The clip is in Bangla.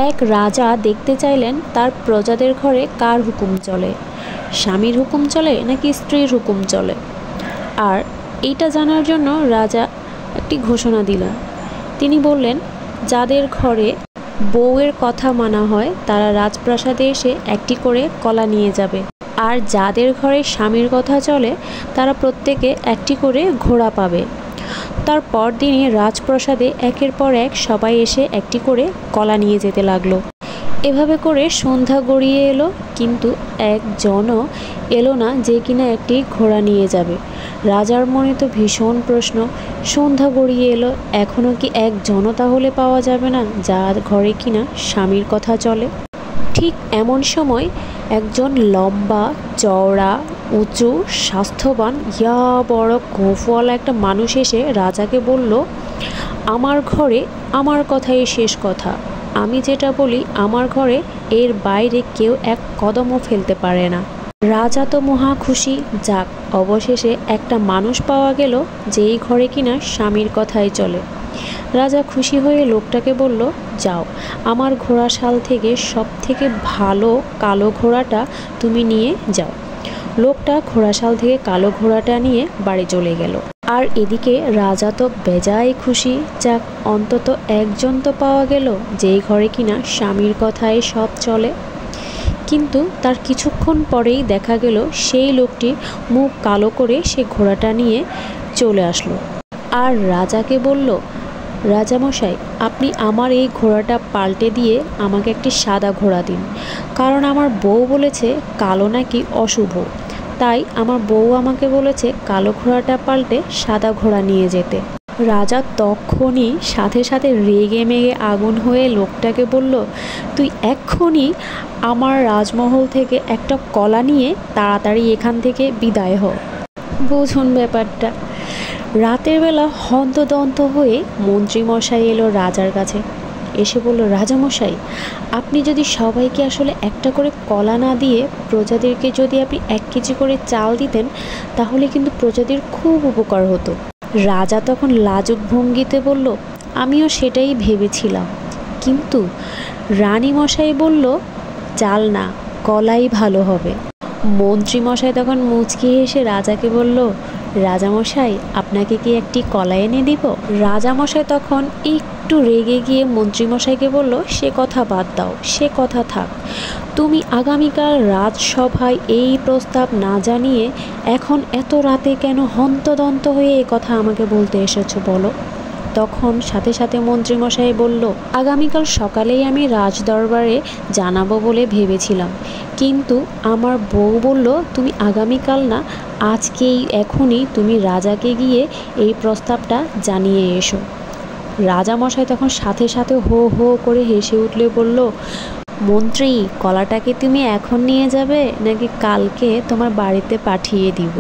এক রাজা দেখতে চাইলেন তার প্রজাদের ঘরে কার হুকুম চলে, স্বামীর হুকুম চলে নাকি স্ত্রীর হুকুম চলে। আর এইটা জানার জন্য রাজা একটি ঘোষণা দিলেন। তিনি বললেন, যাদের ঘরে বউয়ের কথা মানা হয় তারা রাজপ্রাসাদে এসে একটি করে কলা নিয়ে যাবে, আর যাদের ঘরে স্বামীর কথা চলে তারা প্রত্যেকে একটি করে ঘোড়া পাবে। তার পরদিনই রাজপ্রাসাদে একের পর এক সবাই এসে একটি করে কলা নিয়ে যেতে লাগলো। এভাবে করে সন্ধ্যা গড়িয়ে এলো, কিন্তু একজনও এলো না যে কিনা একটি ঘোড়া নিয়ে যাবে। রাজার মনে তো ভীষণ প্রশ্ন, সন্ধ্যা গড়িয়ে এলো, এখনও কি একজনও তাহলে পাওয়া যাবে না যার ঘরে কিনা স্বামীর কথা চলে। ঠিক এমন সময় একজন লম্বা চওড়া উঁচু স্বাস্থ্যবান ইয়া বড় গোঁফওয়ালা একটা মানুষ এসে রাজাকে বলল, আমার ঘরে আমার কথাই শেষ কথা, আমি যেটা বলি আমার ঘরে এর বাইরে কেউ এক কদমও ফেলতে পারে না। রাজা তো মহা খুশি, যাক অবশেষে একটা মানুষ পাওয়া গেল যেই ঘরে কিনা স্বামীর কথাই চলে। রাজা খুশি হয়ে লোকটাকে বলল, যাও আমার ঘোড়াশাল থেকে সব থেকে ভালো কালো ঘোড়াটা তুমি নিয়ে যাও। লোকটা ঘোড়াশাল থেকে কালো ঘোড়াটা নিয়ে বাড়ি চলে গেল। আর এদিকে রাজা তো বেজায় খুশি, যাক অন্তত একজন তো পাওয়া গেল যেই ঘরে কিনা স্বামীর কথায় সব চলে। কিন্তু তার কিছুক্ষণ পরেই দেখা গেল সেই লোকটি মুখ কালো করে সে ঘোড়াটা নিয়ে চলে আসলো আর রাজাকে বলল, রাজামশাই আপনি আমার এই ঘোড়াটা পাল্টে দিয়ে আমাকে একটি সাদা ঘোড়া দিন, কারণ আমার বউ বলেছে কালো নাকি অশুভ, তাই আমার বউ আমাকে বলেছে কালো ঘোড়াটা পাল্টে সাদা ঘোড়া নিয়ে যেতে। রাজা তখনই সাথে সাথে রেগে মেগে আগুন হয়ে লোকটাকে বলল, তুই এক্ষুনি আমার রাজমহল থেকে একটা কলা নিয়ে তাড়াতাড়ি এখান থেকে বিদায় হ। বুঝুন ব্যাপারটা। রাতের বেলা হন্তদন্ত হয়ে মন্ত্রীমশাই এলো রাজার কাছে, এসে বলল, রাজামশাই আপনি যদি সবাইকে আসলে একটা করে কলা না দিয়ে প্রজাদেরকে যদি আপনি 1 কেজি করে চাল দিতেন তাহলে কিন্তু প্রজাদের খুব উপকার হতো। রাজা তখন লাজুক ভঙ্গিতে বলল, আমিও সেটাই ভেবেছিলাম, কিন্তু রানীমশাই বলল চাল না কলাই ভালো হবে। মন্ত্রীমশাই তখন মুচকি হেসে রাজাকে বলল, রাজামশাই আপনাকে কি একটি কলা এনে দিব? রাজামশাই তখন একটু রেগে গিয়ে মন্ত্রীমশাইকে বলল, সে কথা বাদ দাও, সে কথা থাক, তুমি আগামীকাল রাজসভায় এই প্রস্তাব না জানিয়ে এখন এত রাতে কেন হন্তদন্ত হয়ে এ কথা আমাকে বলতে এসেছো বলো। তখন সাথে সাথে মন্ত্রীমশাই বলল, আগামীকাল সকালেই আমি রাজদরবারে জানাবো বলে ভেবেছিলাম, কিন্তু আমার বউ বলল তুমি আগামীকাল না আজকেই এখনই তুমি রাজাকে গিয়ে এই প্রস্তাবটা জানিয়ে এসো। রাজামশাই তখন সাথে সাথে হো হো করে হেসে উঠলে বলল, মন্ত্রী কলাটাকে তুমি এখন নিয়ে যাবে নাকি কালকে তোমার বাড়িতে পাঠিয়ে দিব?